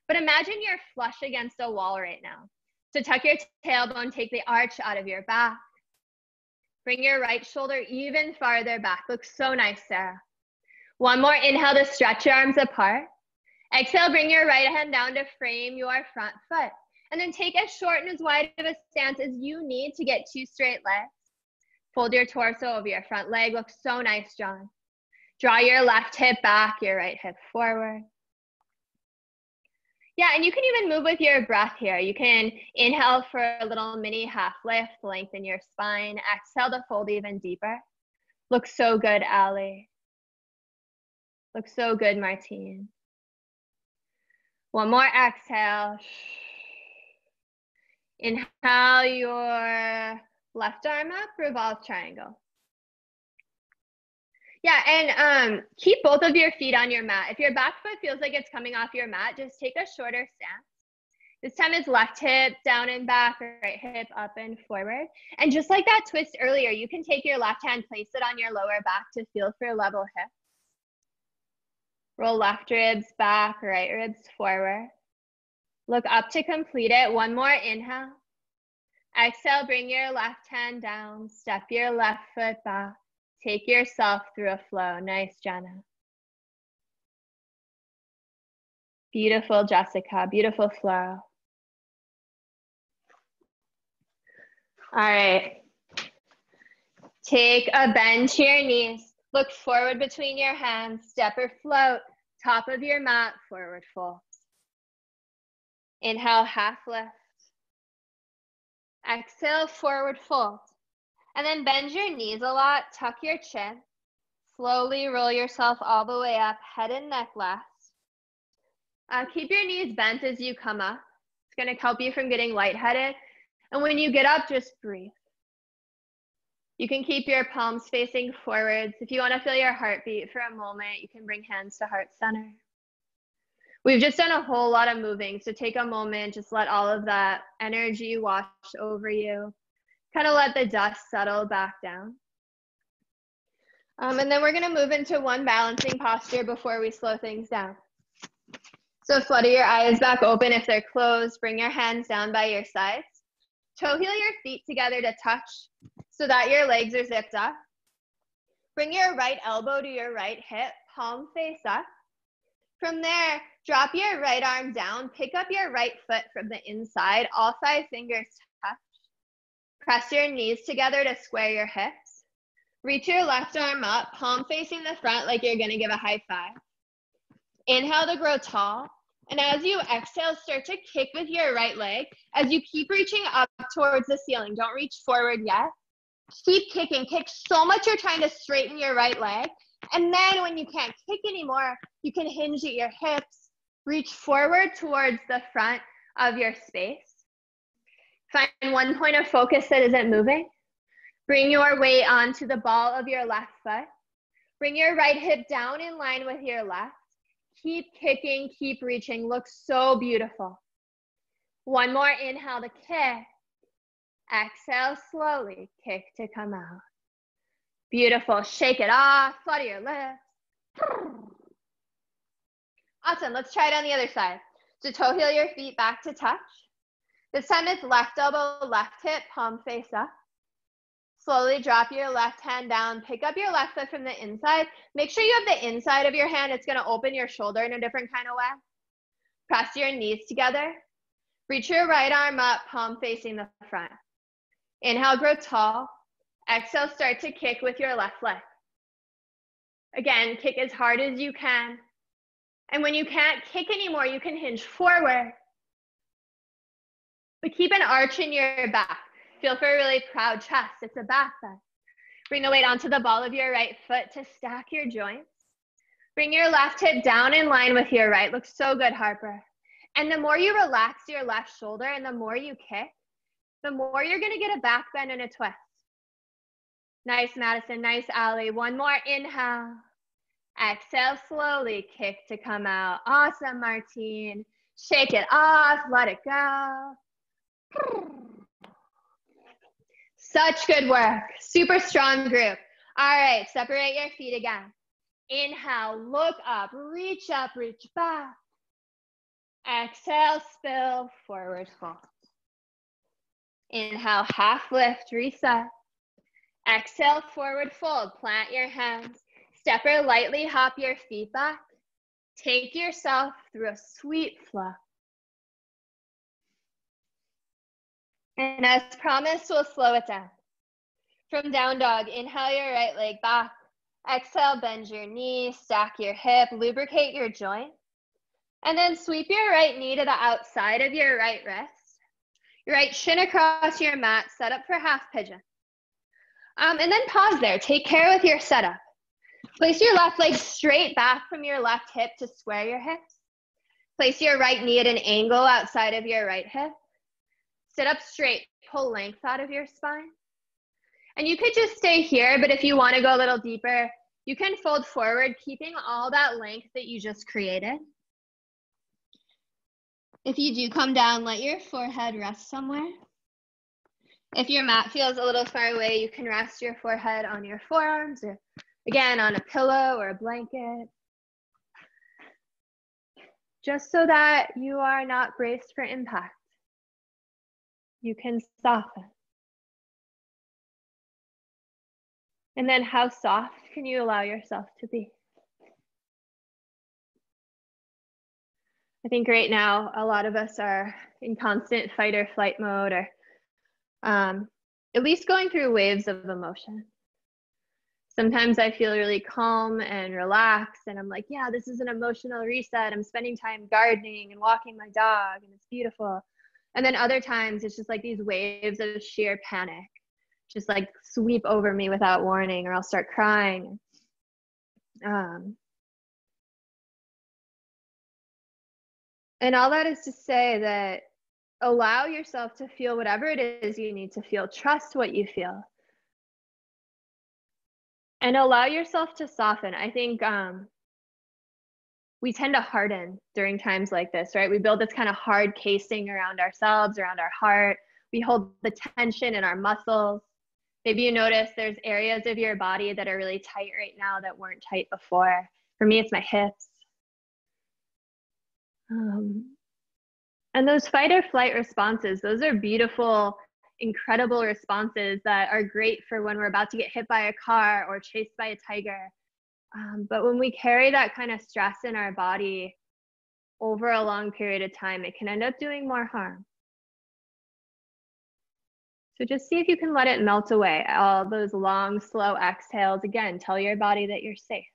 But imagine you're flush against a wall right now. So tuck your tailbone, take the arch out of your back. Bring your right shoulder even farther back. Looks so nice, Sarah. One more inhale to stretch your arms apart. Exhale, bring your right hand down to frame your front foot. And then take as short and as wide of a stance as you need to get two straight legs. Fold your torso over your front leg. Looks so nice, John. Draw your left hip back, your right hip forward. Yeah, and you can even move with your breath here. You can inhale for a little mini half lift, lengthen your spine. Exhale to fold even deeper. Looks so good, Ali. Looks so good, Martine. One more exhale. Inhale your left arm up, revolve triangle. Yeah, and keep both of your feet on your mat. If your back foot feels like it's coming off your mat, just take a shorter stance. This time it's left hip down and back, right hip up and forward. And just like that twist earlier, you can take your left hand, place it on your lower back to feel for level hips. Roll left ribs back, right ribs forward. Look up to complete it. One more inhale. Exhale, bring your left hand down. Step your left foot back. Take yourself through a flow. Nice, Jenna. Beautiful, Jessica. Beautiful flow. All right. Take a bend to your knees. Look forward between your hands. Step or float. Top of your mat, forward fold. Inhale, half lift. Exhale, forward fold. And then bend your knees a lot. Tuck your chin. Slowly roll yourself all the way up. Head and neck last. Keep your knees bent as you come up. It's going to help you from getting lightheaded. And when you get up, just breathe. You can keep your palms facing forwards. If you want to feel your heartbeat for a moment, you can bring hands to heart center. We've just done a whole lot of moving, so take a moment, just let all of that energy wash over you. Kind of let the dust settle back down. And then we're going to move into one balancing posture before we slow things down. So flutter your eyes back open if they're closed. Bring your hands down by your sides. Toe heel your feet together to touch so that your legs are zipped up. Bring your right elbow to your right hip, palm face up. From there, drop your right arm down, pick up your right foot from the inside, all 5 fingers touch. Press your knees together to square your hips. Reach your left arm up, palm facing the front like you're gonna give a high five. Inhale to grow tall. And as you exhale, start to kick with your right leg. As you keep reaching up towards the ceiling, don't reach forward yet. Keep kicking, kick so much you're trying to straighten your right leg. And then when you can't kick anymore, you can hinge at your hips, reach forward towards the front of your space. Find one point of focus that isn't moving. Bring your weight onto the ball of your left foot. Bring your right hip down in line with your left. Keep kicking, keep reaching. Looks so beautiful. One more inhale to kick. Exhale slowly, kick to come out. Beautiful. Shake it off, flutter your lips. Awesome. Let's try it on the other side. So toe heel your feet back to touch. This time it's left elbow, left hip, palm face up. Slowly drop your left hand down. Pick up your left foot from the inside. Make sure you have the inside of your hand. It's going to open your shoulder in a different kind of way. Press your knees together. Reach your right arm up, palm facing the front. Inhale, grow tall. Exhale, start to kick with your left leg. Again, kick as hard as you can. And when you can't kick anymore, you can hinge forward. But keep an arch in your back. Feel for a really proud chest. It's a back bend. Bring the weight onto the ball of your right foot to stack your joints. Bring your left hip down in line with your right. Looks so good, Harper. And the more you relax your left shoulder and the more you kick, the more you're going to get a back bend and a twist. Nice, Madison. Nice, Allie. One more inhale. Exhale slowly. Kick to come out. Awesome, Martine. Shake it off. Let it go. Such good work. Super strong group. All right, separate your feet again. Inhale, look up, reach back. Exhale, spill, forward fold. Inhale, half lift, reset. Exhale, forward fold, plant your hands. Step or lightly hop your feet back. Take yourself through a sweet flow. And as promised, we'll slow it down. From down dog, inhale your right leg back. Exhale, bend your knee, stack your hip, lubricate your joint. And then sweep your right knee to the outside of your right wrist. Your right shin across your mat, set up for half pigeon. And then pause there. Take care with your setup. Place your left leg straight back from your left hip to square your hips. Place your right knee at an angle outside of your right hip. Sit up straight, pull length out of your spine. And you could just stay here, but if you want to go a little deeper, you can fold forward, keeping all that length that you just created. If you do come down, let your forehead rest somewhere. If your mat feels a little far away, you can rest your forehead on your forearms or, again, on a pillow or a blanket. Just so that you are not braced for impact. You can soften. And then how soft can you allow yourself to be? I think right now, a lot of us are in constant fight or flight mode, or at least going through waves of emotion. Sometimes I feel really calm and relaxed, and I'm like, yeah, this is an emotional reset. I'm spending time gardening and walking my dog, and it's beautiful. And then other times, it's just like these waves of sheer panic, just like sweep over me without warning, or I'll start crying. And all that is to say that allow yourself to feel whatever it is you need to feel. Trust what you feel. And allow yourself to soften. I think we tend to harden during times like this, right? We build this kind of hard casing around ourselves, around our heart. We hold the tension in our muscles. Maybe you notice there's areas of your body that are really tight right now that weren't tight before. For me, it's my hips. And those fight or flight responses, those are beautiful, incredible responses that are great for when we're about to get hit by a car or chased by a tiger. But when we carry that kind of stress in our body over a long period of time, it can end up doing more harm. So just see if you can let it melt away. All those long, slow exhales. Again, tell your body that you're safe.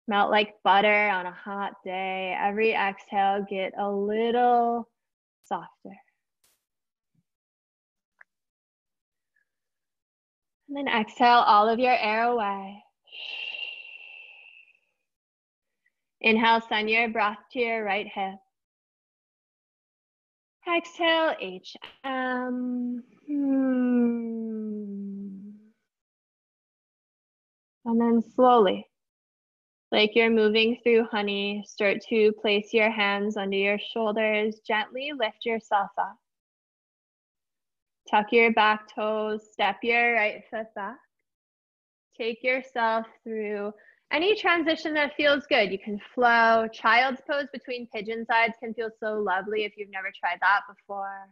Melt like butter on a hot day. Every exhale, get a little softer. And then exhale all of your air away. Inhale, send your breath to your right hip. Exhale, HM. And then slowly, like you're moving through honey, start to place your hands under your shoulders. Gently lift yourself up. Tuck your back toes, step your right foot back. Take yourself through any transition that feels good. You can flow. Child's pose between pigeon sides can feel so lovely if you've never tried that before.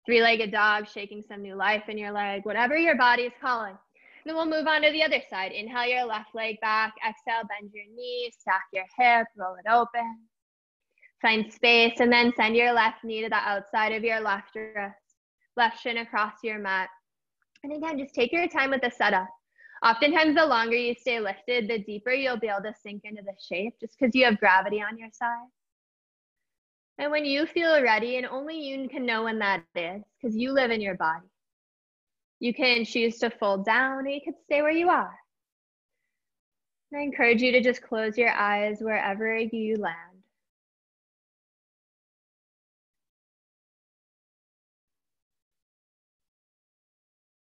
Three-legged dog, shaking some new life in your leg, whatever your body is calling. Then we'll move on to the other side. Inhale your left leg back. Exhale, bend your knee, stack your hip, roll it open. Find space, and then send your left knee to the outside of your left wrist. Left shin across your mat. And again, just take your time with the setup. Oftentimes, the longer you stay lifted, the deeper you'll be able to sink into the shape, just because you have gravity on your side. And when you feel ready, and only you can know when that is, because you live in your body, you can choose to fold down, or you could stay where you are. And I encourage you to just close your eyes wherever you land.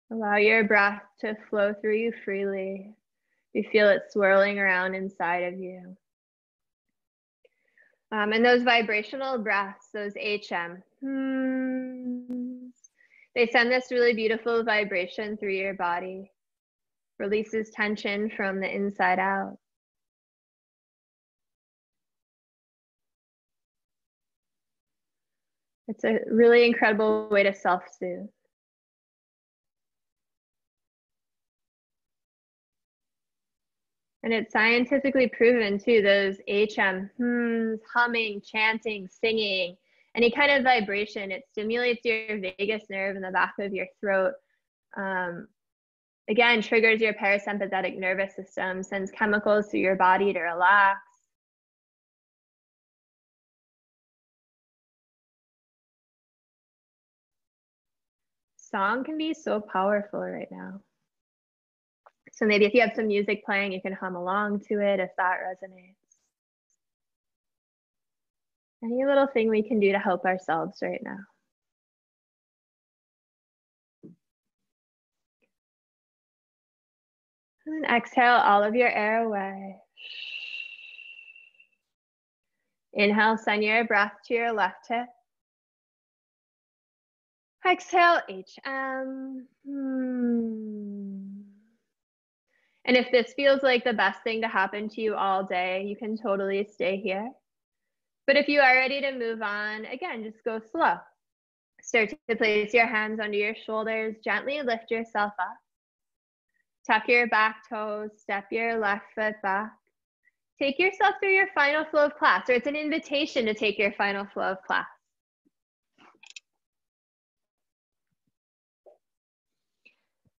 Allow your breath to flow through you freely. You feel it swirling around inside of you. And those vibrational breaths, those HM, they send this really beautiful vibration through your body, releases tension from the inside out. It's a really incredible way to self-soothe. And it's scientifically proven too, those HM, humming, chanting, singing, any kind of vibration, it stimulates your vagus nerve in the back of your throat. Again, triggers your parasympathetic nervous system, sends chemicals through your body to relax. Song can be so powerful right now. So maybe if you have some music playing, you can hum along to it if that resonates. Any little thing we can do to help ourselves right now. And then exhale all of your air away. Inhale, send your breath to your left hip. Exhale, HM. And if this feels like the best thing to happen to you all day, you can totally stay here. But if you are ready to move on, again, just go slow. Start to place your hands under your shoulders, gently lift yourself up. Tuck your back toes, step your left foot back. Take yourself through your final flow of class, or it's an invitation to take your final flow of class.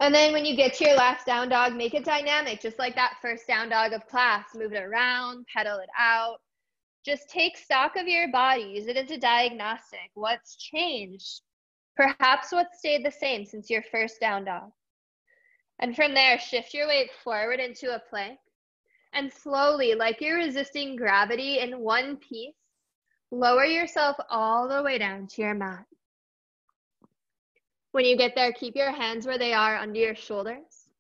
And then when you get to your last down dog, make it dynamic, just like that first down dog of class. Move it around, pedal it out. Just take stock of your body, use it as a diagnostic. What's changed? Perhaps what stayed the same since your first down dog. And from there, shift your weight forward into a plank. And slowly, like you're resisting gravity in one piece, lower yourself all the way down to your mat. When you get there, keep your hands where they are under your shoulders.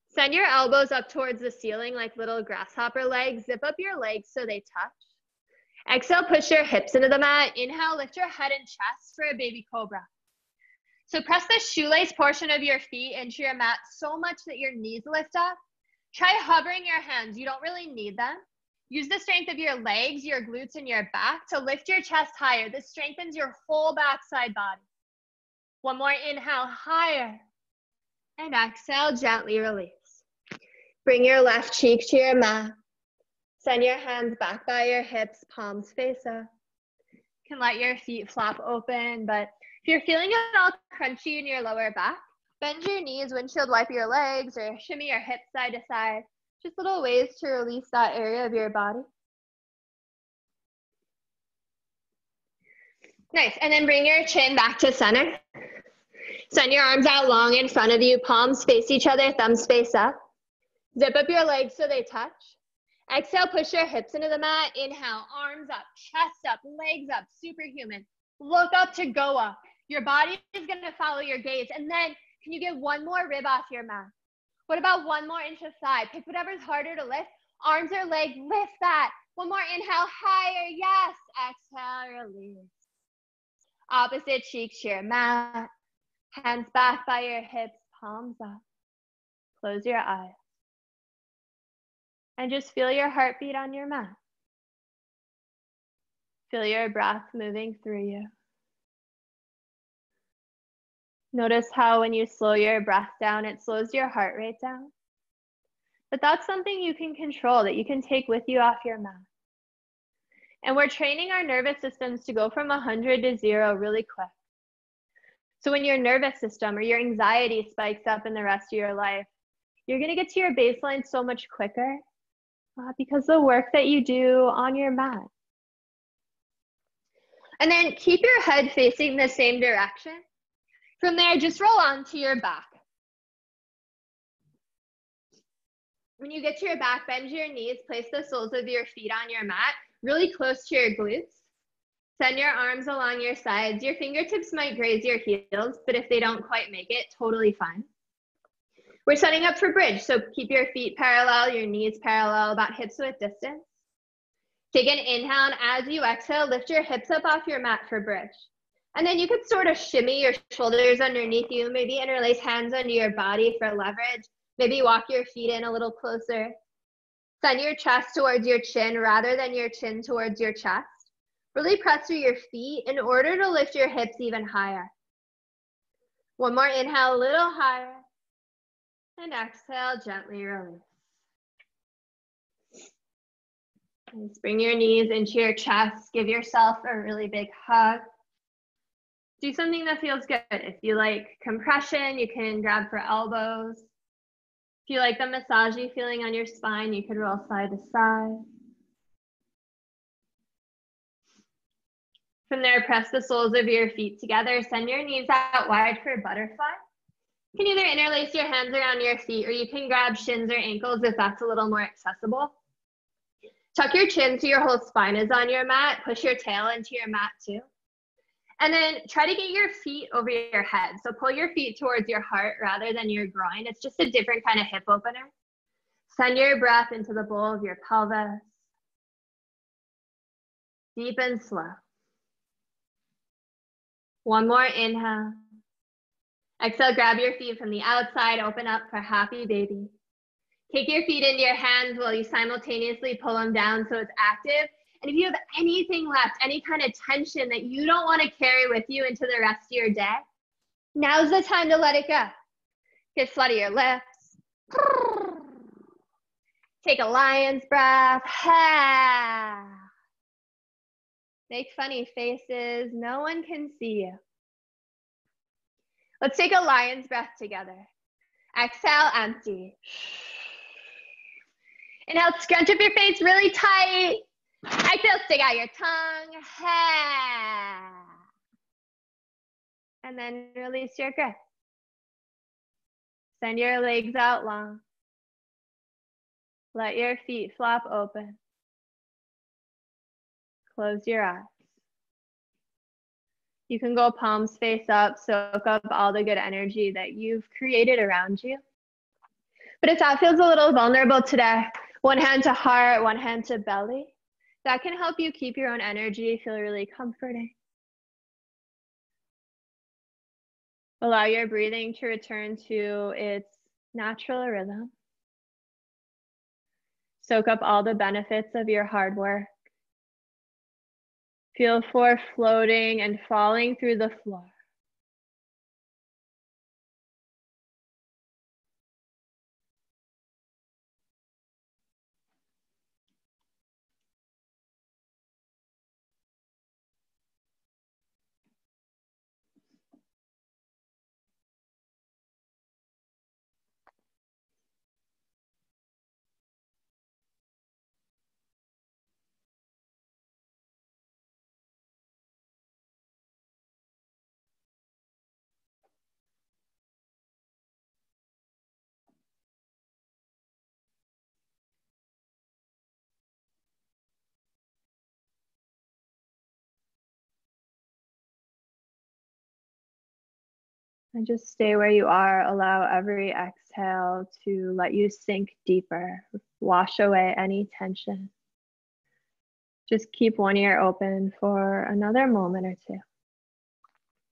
Send your elbows up towards the ceiling like little grasshopper legs. Zip up your legs so they touch. Exhale, push your hips into the mat. Inhale, lift your head and chest for a baby cobra. So press the shoelace portion of your feet into your mat so much that your knees lift up. Try hovering your hands. You don't really need them. Use the strength of your legs, your glutes, and your back to lift your chest higher. This strengthens your whole backside body. One more inhale, higher. And exhale, gently release. Bring your left cheek to your mat. Send your hands back by your hips, palms face up. You can let your feet flop open, but if you're feeling it all crunchy in your lower back, bend your knees, windshield wipe your legs, or shimmy your hips side to side. Just little ways to release that area of your body. Nice, and then bring your chin back to center. Send your arms out long in front of you, palms face each other, thumbs face up. Zip up your legs so they touch. Exhale, push your hips into the mat. Inhale, arms up, chest up, legs up, superhuman. Look up to go up. Your body is gonna follow your gaze. And then, can you get one more rib off your mat? What about one more inch of thigh? Pick whatever's harder to lift. Arms or legs, lift that. One more inhale, higher, yes. Exhale, release. Opposite cheek to your mat. Hands back by your hips, palms up. Close your eyes. And just feel your heartbeat on your mat. Feel your breath moving through you. Notice how when you slow your breath down, it slows your heart rate down. But that's something you can control, that you can take with you off your mat. And we're training our nervous systems to go from 100 to 0 really quick. So when your nervous system or your anxiety spikes up in the rest of your life, you're going to get to your baseline so much quicker because of the work that you do on your mat. And then keep your head facing the same direction. From there, just roll onto your back. When you get to your back, bend your knees, place the soles of your feet on your mat, really close to your glutes. Send your arms along your sides. Your fingertips might graze your heels, but if they don't quite make it, totally fine. We're setting up for bridge, so keep your feet parallel, your knees parallel, about hips width distance. Take an inhale, and as you exhale, lift your hips up off your mat for bridge. And then you could sort of shimmy your shoulders underneath you, maybe interlace hands under your body for leverage, maybe walk your feet in a little closer. Send your chest towards your chin rather than your chin towards your chest. Really press through your feet in order to lift your hips even higher. One more inhale, a little higher. And exhale, gently release. And bring your knees into your chest. Give yourself a really big hug. Do something that feels good. If you like compression, you can grab for elbows. If you like the massagey feeling on your spine, you could roll side to side. From there, press the soles of your feet together. Send your knees out wide for butterfly. You can either interlace your hands around your feet or you can grab shins or ankles if that's a little more accessible. Tuck your chin so your whole spine is on your mat. Push your tail into your mat too. And then try to get your feet over your head. So pull your feet towards your heart rather than your groin. It's just a different kind of hip opener. Send your breath into the bowl of your pelvis. Deep and slow. One more inhale. Exhale, grab your feet from the outside, open up for happy baby. Take your feet into your hands while you simultaneously pull them down so it's active. And if you have anything left, any kind of tension that you don't want to carry with you into the rest of your day, now's the time to let it go. Get sweat of your lips, Take a lion's breath. Make funny faces. No one can see you. Let's take a lion's breath together. Exhale, empty. Inhale, scrunch up your face really tight. Exhale, stick out your tongue. And then release your grip. Send your legs out long. Let your feet flop open. Close your eyes. You can go palms face up, soak up all the good energy that you've created around you. But if that feels a little vulnerable today, one hand to heart, one hand to belly, that can help you keep your own energy feel really comforting. Allow your breathing to return to its natural rhythm. Soak up all the benefits of your hard work. Feel for floating and falling through the floor. And just stay where you are. Allow every exhale to let you sink deeper. Wash away any tension. Just keep one ear open for another moment or two.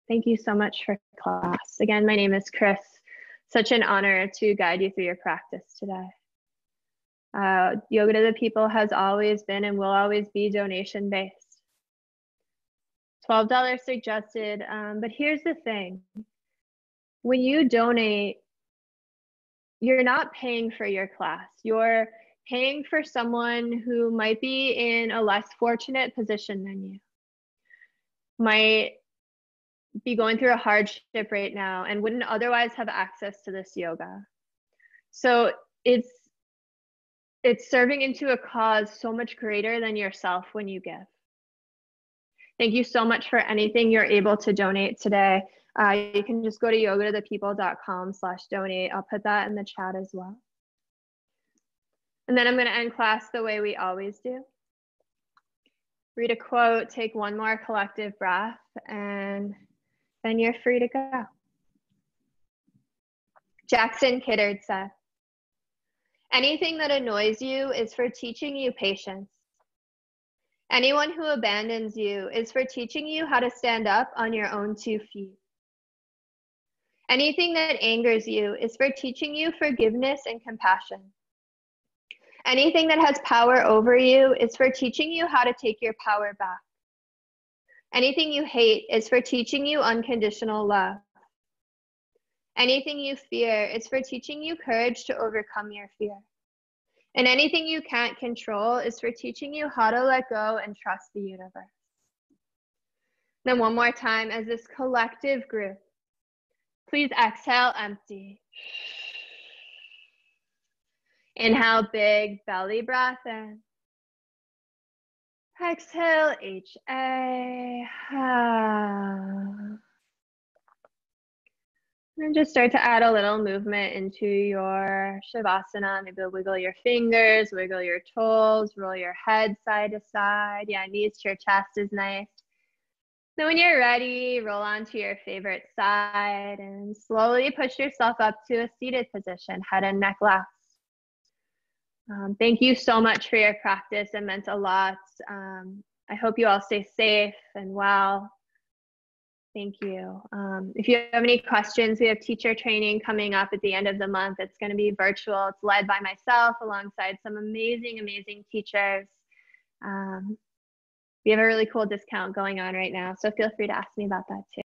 Thank you so much for class. Again, my name is Kris. Such an honor to guide you through your practice today. Yoga to the People has always been and will always be donation-based. $12 suggested, but here's the thing. When you donate, you're not paying for your class. You're paying for someone who might be in a less fortunate position than you. Might be going through a hardship right now and wouldn't otherwise have access to this yoga. So it's serving into a cause so much greater than yourself when you give. Thank you so much for anything you're able to donate today. You can just go to yogatothepeople.com/donate. I'll put that in the chat as well. And then I'm going to end class the way we always do. Read a quote, take one more collective breath, and then you're free to go. Jackson Kiddard said, "Anything that annoys you is for teaching you patience. Anyone who abandons you is for teaching you how to stand up on your own 2 feet. Anything that angers you is for teaching you forgiveness and compassion. Anything that has power over you is for teaching you how to take your power back. Anything you hate is for teaching you unconditional love. Anything you fear is for teaching you courage to overcome your fear. And anything you can't control is for teaching you how to let go and trust the universe." Then one more time as this collective group. Please exhale, empty. Inhale, big belly breath in. Exhale, HA. And just start to add a little movement into your Shavasana. Maybe wiggle your fingers, wiggle your toes, roll your head side to side. Yeah, knees to your chest is nice. Then when you're ready, roll onto your favorite side and slowly push yourself up to a seated position, head and neck last. Thank you so much for your practice. It meant a lot. I hope you all stay safe and well. Thank you. If you have any questions, we have teacher training coming up at the end of the month. It's going to be virtual. It's led by myself alongside some amazing, amazing teachers. We have a really cool discount going on right now, so feel free to ask me about that too.